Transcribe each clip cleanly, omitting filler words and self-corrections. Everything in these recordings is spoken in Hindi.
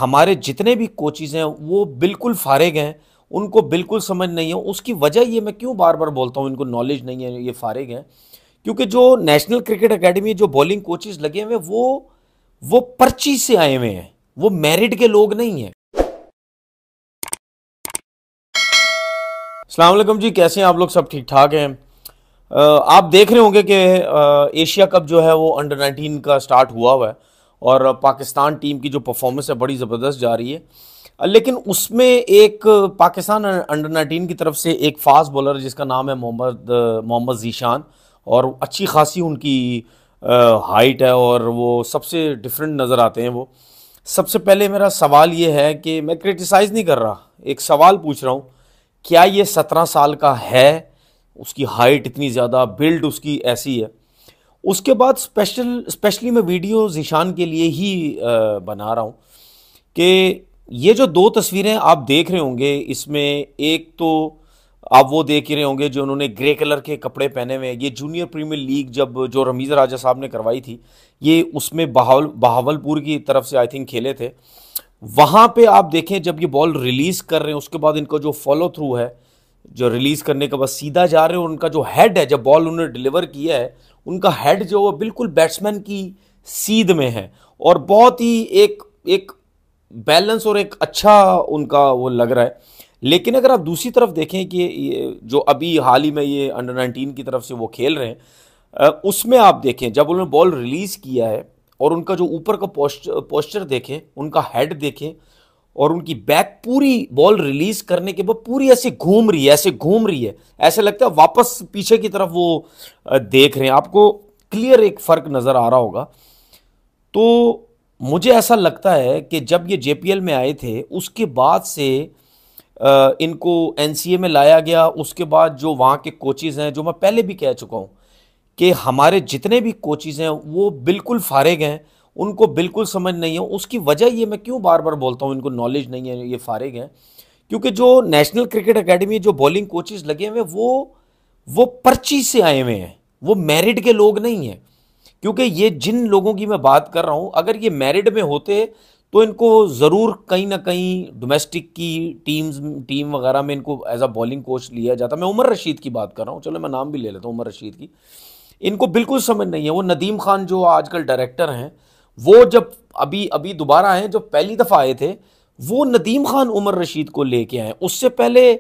हमारे जितने भी कोचेज़ हैं वो बिल्कुल फारिग हैं, उनको बिल्कुल समझ नहीं है। उसकी वजह ये मैं क्यों बार-बार बोलता हूँ इनको नॉलेज नहीं है, ये फारिग हैं, क्योंकि जो नेशनल क्रिकेट अकेडमी जो बॉलिंग कोचेज़ लगे हुए हैं वो पर्ची से आए हुए हैं, वो मेरिट के लोग नहीं हैं। अस्सलाम वालेकुम जी, कैसे हैं आप लोग? सब ठीक ठाक हैं? आप देख रहे होंगे कि एशिया कप जो है वो अंडर 19 का स्टार्ट हुआ है और पाकिस्तान टीम की जो परफॉर्मेंस है बड़ी ज़बरदस्त जा रही है। लेकिन उसमें एक पाकिस्तान अंडर 19 की तरफ से एक फास्ट बॉलर जिसका नाम है मोहम्मद ज़ीशान, और अच्छी खासी उनकी हाइट है और वो सबसे डिफरेंट नज़र आते हैं। वो सबसे पहले मेरा सवाल ये है कि मैं क्रिटिसाइज़ नहीं कर रहा, एक सवाल पूछ रहा हूँ, क्या ये 17 साल का है? उसकी हाइट इतनी ज़्यादा, बिल्ड उसकी ऐसी है। उसके बाद स्पेशली मैं वीडियो ज़ीशान के लिए ही बना रहा हूँ कि ये जो दो तस्वीरें आप देख रहे होंगे, इसमें एक तो आप वो देख ही रहे होंगे जो उन्होंने ग्रे कलर के कपड़े पहने हुए हैं। ये जूनियर प्रीमियर लीग जब जो रमीज़ राजा साहब ने करवाई थी, ये उसमें बहावलपुर की तरफ से आई थिंक खेले थे। वहाँ पे आप देखें जब ये बॉल रिलीज़ कर रहे हैं, उसके बाद इनका जो फॉलो थ्रू है, जो रिलीज़ करने के बाद सीधा जा रहे हैं, और उनका जो हेड है, जब बॉल उन्होंने डिलीवर किया है, उनका हेड जो है बिल्कुल बैट्समैन की सीध में है और बहुत ही एक एक बैलेंस और एक अच्छा उनका वो लग रहा है। लेकिन अगर आप दूसरी तरफ देखें कि ये जो अभी हाल ही में ये अंडर 19 की तरफ से वो खेल रहे हैं, उसमें आप देखें जब उन्होंने बॉल रिलीज़ किया है और उनका जो ऊपर का पोस्चर देखें, उनका हेड देखें, और उनकी बैक पूरी बॉल रिलीज करने के बाद पूरी ऐसे घूम रही है, ऐसे घूम रही है, ऐसे लगता है वापस पीछे की तरफ वो देख रहे हैं। आपको क्लियर एक फर्क नजर आ रहा होगा। तो मुझे ऐसा लगता है कि जब ये जेपीएल में आए थे उसके बाद से इनको एनसीए में लाया गया। उसके बाद जो वहाँ के कोचेज़ हैं, जो मैं पहले भी कह चुका हूँ कि हमारे जितने भी कोचेज़ हैं वो बिल्कुल फारिग हैं, उनको बिल्कुल समझ नहीं है। उसकी वजह ये मैं क्यों बार बार बोलता हूँ इनको नॉलेज नहीं है, ये फारिग हैं, क्योंकि जो नेशनल क्रिकेट अकेडमी जो बॉलिंग कोचेज़ लगे हुए हैं वो पर्ची से आए हुए हैं, वो मेरिट के लोग नहीं हैं। क्योंकि ये जिन लोगों की मैं बात कर रहा हूँ, अगर ये मेरिट में होते तो इनको ज़रूर कहीं ना कहीं डोमेस्टिक की टीम वगैरह में इनको एज अ बॉलिंग कोच लिया जाता। मैं उमर रशीद की बात कर रहा हूँ, चलो मैं नाम भी ले लेता हूँ उमर रशीद की। इनको बिल्कुल समझ नहीं है। वो नदीम खान जो आजकल डायरेक्टर हैं, वो जब अभी अभी दोबारा आए, जो पहली दफ़ा आए थे, वो नदीम खान उमर रशीद को लेके आए। उससे पहले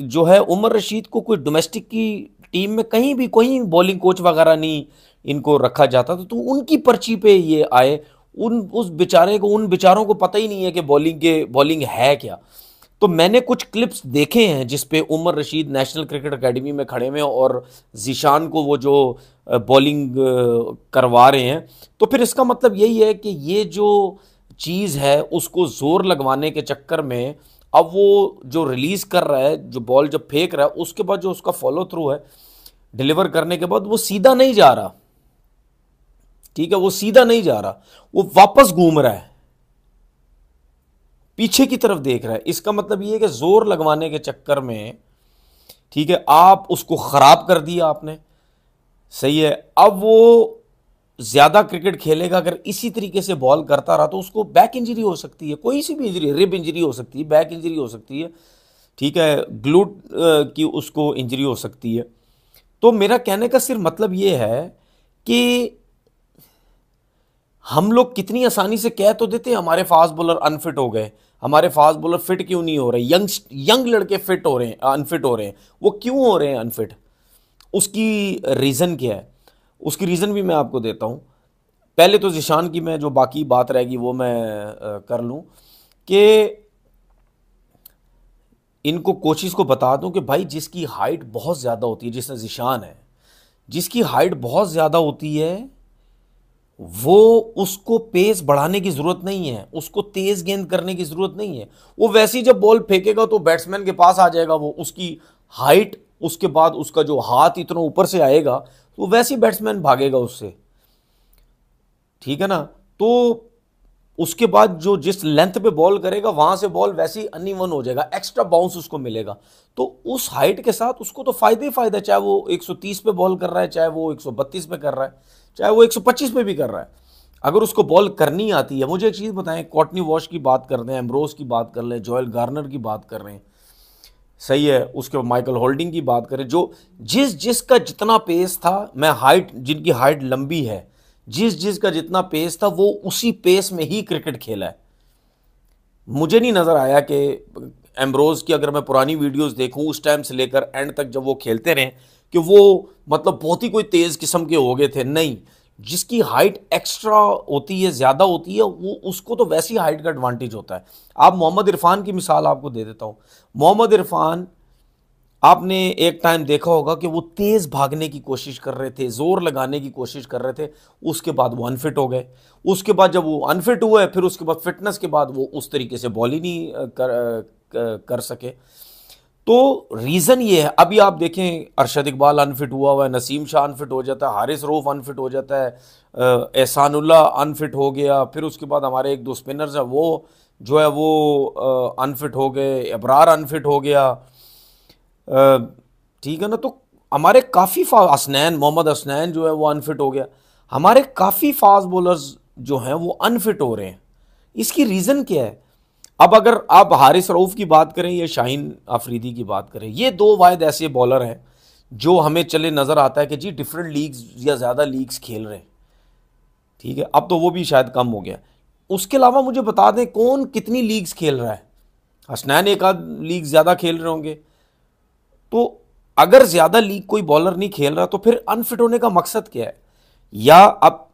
जो है उमर रशीद को कोई डोमेस्टिक की टीम में कहीं भी कोई बॉलिंग कोच वगैरह नहीं इनको रखा जाता था। तो उनकी पर्ची पे ये आए। उन बेचारों को पता ही नहीं है कि बॉलिंग है क्या। तो मैंने कुछ क्लिप्स देखे हैं जिस पे Umar Rashid national cricket academy में खड़े हुए हैं और जीशान को वो जो बॉलिंग करवा रहे हैं। तो फिर इसका मतलब यही है कि ये जो चीज़ है उसको ज़ोर लगवाने के चक्कर में अब वो जो रिलीज़ कर रहा है, जो बॉल जब फेंक रहा है, उसके बाद जो उसका फॉलो थ्रू है डिलीवर करने के बाद, वो सीधा नहीं जा रहा। ठीक है, वो सीधा नहीं जा रहा, वो वापस घूम रहा है, पीछे की तरफ देख रहा है। इसका मतलब ये है कि जोर लगवाने के चक्कर में, ठीक है, आप उसको खराब कर दिया आपने। सही है, अब वो ज्यादा क्रिकेट खेलेगा, अगर इसी तरीके से बॉल करता रहा तो उसको बैक इंजरी हो सकती है, कोई सी भी इंजरी, रिब इंजरी हो सकती है, बैक इंजरी हो सकती है, ठीक है, ग्लूट की उसको इंजरी हो सकती है। तो मेरा कहने का सिर्फ मतलब ये है कि हम लोग कितनी आसानी से कह तो देते हैं हमारे फास्ट बॉलर अनफिट हो गए, हमारे फास्ट बॉलर फिट क्यों नहीं हो रहे, यंग लड़के फिट हो रहे हैं, अनफिट हो रहे हैं। वो क्यों हो रहे हैं अनफिट? उसकी रीज़न क्या है? उसकी रीज़न भी मैं आपको देता हूँ। पहले तो ज़ीशान की मैं जो बाकी बात रहेगी वो मैं कर लूँ कि इनको कोचिज़ को बता दूं कि भाई जिसकी हाइट बहुत ज़्यादा होती है, जिसने ज़ीशान है, जिसकी हाइट बहुत ज़्यादा होती है, वो उसको पेस बढ़ाने की ज़रूरत नहीं है, उसको तेज़ गेंद करने की ज़रूरत नहीं है। वो वैसे ही जब बॉल फेंकेगा तो बैट्समैन के पास आ जाएगा, वो उसकी हाइट, उसके बाद उसका जो हाथ इतना ऊपर से आएगा तो वैसे ही बैट्समैन भागेगा उससे। ठीक है ना? तो उसके बाद जो जिस लेंथ पे बॉल करेगा वहां से बॉल वैसे ही अनइवन हो जाएगा, एक्स्ट्रा बाउंस उसको मिलेगा। तो उस हाइट के साथ उसको तो फायदा ही फायदा है, चाहे वो 130 पे बॉल कर रहा है, चाहे वो 132 पे कर रहा है, चाहे वो 125 पे भी कर रहा है। अगर उसको बॉल करनी आती है, मुझे एक चीज़ बताएं, कॉटनी वॉश की बात कर रहे हैं, एम्ब्रोस की बात कर लें, जोएल गार्नर की बात कर रहे हैं, सही है, उसके बाद माइकल होल्डिंग की बात करें, जो जिस जिसका जितना पेस था, मैं हाइट, जिनकी हाइट लंबी है, जिस जिसका जितना पेस था वो उसी पेस में ही क्रिकेट खेला है। मुझे नहीं नज़र आया कि एम्ब्रोज की, अगर मैं पुरानी वीडियोस देखूं उस टाइम से लेकर एंड तक जब वो खेलते रहे, कि वो मतलब बहुत ही कोई तेज़ किस्म के हो गए थे, नहीं। जिसकी हाइट एक्स्ट्रा होती है, ज़्यादा होती है, वो उसको तो वैसी हाइट का एडवांटेज होता है। आप मोहम्मद इरफान की मिसाल आपको दे देता हूँ। मोहम्मद इरफान, आपने एक टाइम देखा होगा कि वो तेज भागने की कोशिश कर रहे थे, जोर लगाने की कोशिश कर रहे थे, उसके बाद वो अनफिट हो गए। उसके बाद जब वो अनफिट हुए, फिर उसके बाद फिटनेस के बाद वो उस तरीके से बॉल ही नहीं कर सके। तो रीज़न ये है, अभी आप देखें अरशद इकबाल अनफिट हुआ है, नसीम शाह अनफिट हो जाता है, हारिस रऊफ अनफिट हो जाता है, एहसानुल्लाह अनफिट हो गया, फिर उसके बाद हमारे एक दो स्पिनर्स हैं वो जो है वो अनफिट हो गए, अबरार अनफिट हो गया। ठीक है ना, तो हमारे काफ़ी हसनैन, मोहम्मद हसनैन जो है वो अनफिट हो गया। हमारे काफ़ी फास्ट बॉलर्स जो हैं वो अनफिट हो रहे हैं। इसकी रीज़न क्या है? अब अगर आप हारिस रऊफ की बात करें या शाहीन अफरीदी की बात करें, ये दो वाहिद ऐसे बॉलर हैं जो हमें चले नज़र आता है कि जी डिफरेंट लीग्स या ज़्यादा लीग्स खेल रहे हैं। ठीक है, अब तो वो भी शायद कम हो गया। उसके अलावा मुझे बता दें कौन कितनी लीग्स खेल रहा है? हसनैन एक आध लीग ज़्यादा खेल रहे होंगे। तो अगर ज्यादा लीग कोई बॉलर नहीं खेल रहा तो फिर अनफिट होने का मकसद क्या है?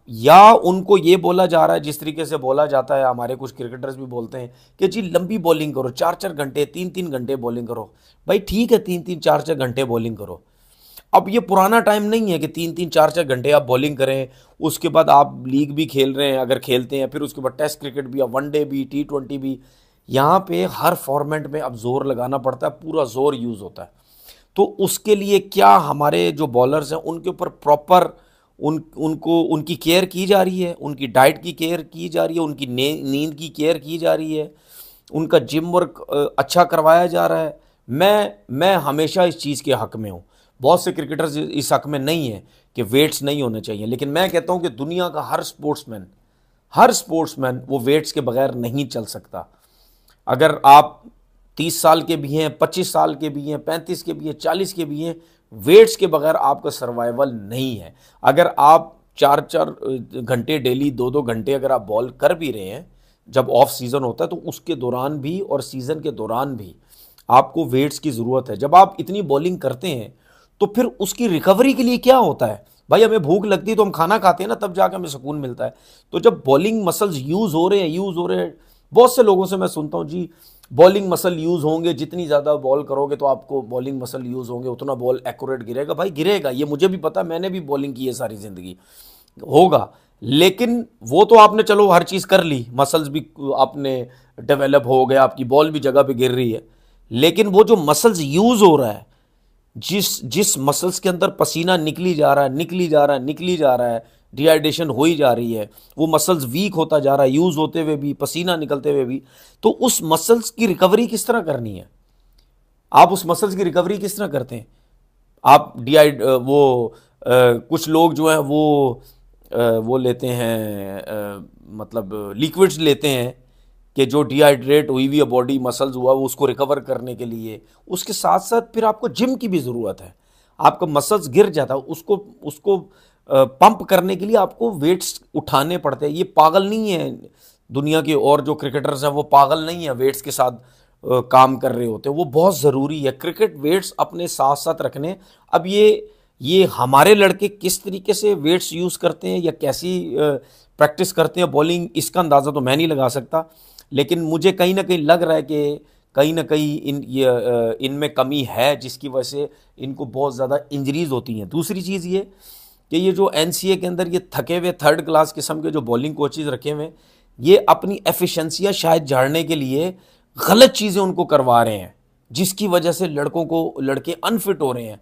या उनको ये बोला जा रहा है, जिस तरीके से बोला जाता है, हमारे कुछ क्रिकेटर्स भी बोलते हैं कि जी लंबी बॉलिंग करो, 4-4 घंटे 3-3 घंटे बॉलिंग करो। भाई ठीक है, 3-3 4-4 घंटे बॉलिंग करो। अब ये पुराना टाइम नहीं है कि 3-3 4-4 घंटे आप बॉलिंग करें, उसके बाद आप लीग भी खेल रहे हैं, अगर खेलते हैं, फिर उसके बाद टेस्ट क्रिकेट भी, वनडे भी, T20 भी। यहाँ पे हर फॉर्मेट में अब जोर लगाना पड़ता है, पूरा जोर यूज़ होता है। तो उसके लिए क्या हमारे जो बॉलर्स हैं उनके ऊपर प्रॉपर उनको उनकी केयर की जा रही है, उनकी डाइट की केयर की जा रही है, उनकी नींद की केयर की जा रही है, उनका जिम वर्क अच्छा करवाया जा रहा है? मैं हमेशा इस चीज़ के हक़ में हूँ। बहुत से क्रिकेटर्स इस हक़ में नहीं है कि वेट्स नहीं होने चाहिए, लेकिन मैं कहता हूँ कि दुनिया का हर स्पोर्ट्समैन वो वेट्स के बगैर नहीं चल सकता। अगर आप 30 साल के भी हैं, 25 साल के भी हैं, 35 के भी हैं, 40 के भी हैं, वेट्स के बगैर आपका सर्वाइवल नहीं है। अगर आप 4-4 घंटे डेली, 2-2 घंटे अगर आप बॉल कर भी रहे हैं, जब ऑफ सीज़न होता है तो उसके दौरान भी और सीज़न के दौरान भी आपको वेट्स की ज़रूरत है। जब आप इतनी बॉलिंग करते हैं तो फिर उसकी रिकवरी के लिए क्या होता है? भाई हमें भूख लगती है तो हम खाना खाते हैं ना, तब जाकर हमें सुकून मिलता है। तो जब बॉलिंग मसल्स यूज़ हो रहे हैं, बहुत से लोगों से मैं सुनता हूँ जी बॉलिंग मसल यूज़ होंगे, जितनी ज़्यादा बॉल करोगे तो आपको बॉलिंग मसल यूज़ होंगे, उतना बॉल एक्यूरेट गिरेगा। भाई गिरेगा, ये मुझे भी पता, मैंने भी बॉलिंग की है सारी ज़िंदगी, होगा। लेकिन वो तो आपने चलो हर चीज़ कर ली, मसल्स भी आपने डेवलप हो गया, आपकी बॉल भी जगह पे गिर रही है, लेकिन वो जो मसल्स यूज़ हो रहा है, जिस जिस मसल्स के अंदर पसीना निकली जा रहा है, डिहाइड्रेशन हो ही जा रही है, वो मसल्स वीक होता जा रहा है, यूज़ होते हुए भी, पसीना निकलते हुए भी, तो उस मसल्स की रिकवरी किस तरह करनी है? आप उस मसल्स की रिकवरी किस तरह करते हैं? आप कुछ लोग जो हैं वो लेते हैं, मतलब लिक्विड्स लेते हैं कि जो डिहाइड्रेट हुई हुई बॉडी मसल्स हुआ वो उसको रिकवर करने के लिए। उसके साथ साथ फिर आपको जिम की भी ज़रूरत है। आपका मसल्स गिर जाता है, उसको उसको पंप करने के लिए आपको वेट्स उठाने पड़ते हैं। ये पागल नहीं है, दुनिया के और जो क्रिकेटर्स हैं वो पागल नहीं है, वेट्स के साथ काम कर रहे होते हैं। वो बहुत ज़रूरी है, क्रिकेट वेट्स अपने साथ साथ रखने। अब ये हमारे लड़के किस तरीके से वेट्स यूज़ करते हैं या कैसी प्रैक्टिस करते हैं बॉलिंग, इसका अंदाज़ा तो मैं नहीं लगा सकता, लेकिन मुझे कहीं ना कहीं लग रहा है कि कहीं ना कहीं इनमें कमी है, जिसकी वजह से इनको बहुत ज़्यादा इंजरीज होती हैं। दूसरी चीज़ ये कि ये जो NCA के अंदर ये थके हुए थर्ड क्लास किस्म के जो बॉलिंग कोचेज़ रखे हुए हैं, ये अपनी एफिशिएंसियाँ शायद झाड़ने के लिए गलत चीज़ें उनको करवा रहे हैं, जिसकी वजह से लड़के अनफिट हो रहे हैं।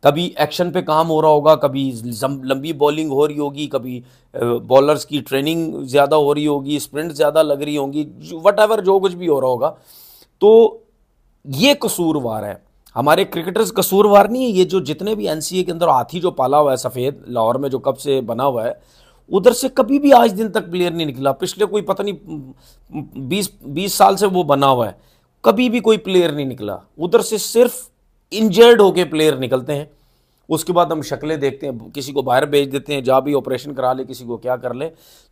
कभी एक्शन पे काम हो रहा होगा, कभी लंबी बॉलिंग हो रही होगी, कभी बॉलर्स की ट्रेनिंग ज़्यादा हो रही होगी, स्प्रिंट ज़्यादा लग रही होंगी, वट एवर जो कुछ भी हो रहा होगा, तो ये कसूरवार है। हमारे क्रिकेटर्स कसूरवार नहीं है, ये जो जितने भी NCA के अंदर हाथी जो पाला हुआ है सफ़ेद, लाहौर में जो कब से बना हुआ है, उधर से कभी भी आज दिन तक प्लेयर नहीं निकला। पिछले कोई पता नहीं 20 साल से वो बना हुआ है, कभी भी कोई प्लेयर नहीं निकला उधर से। सिर्फ इंजर्ड होके प्लेयर निकलते हैं, उसके बाद हम शक्लें देखते हैं, किसी को बाहर भेज देते हैं, जहाँ भी ऑपरेशन करा ले, किसी को क्या कर ले।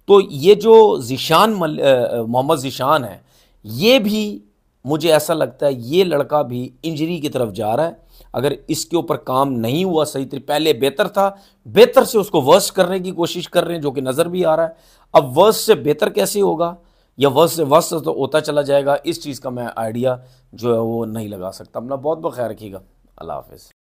तो ये जो मोहम्मद ज़ीशान है, ये भी मुझे ऐसा लगता है ये लड़का भी इंजरी की तरफ जा रहा है। अगर इसके ऊपर काम नहीं हुआ सही तरीके, पहले बेहतर था, बेहतर से उसको वर्स करने की कोशिश कर रहे हैं, जो कि नज़र भी आ रहा है। अब वर्स से बेहतर कैसे होगा या वर्स से वर्स तो होता चला जाएगा, इस चीज़ का मैं आइडिया जो है वो नहीं लगा सकता। अपना बहुत बहुत ख्याल रखिएगा। अल्लाह हाफिज़।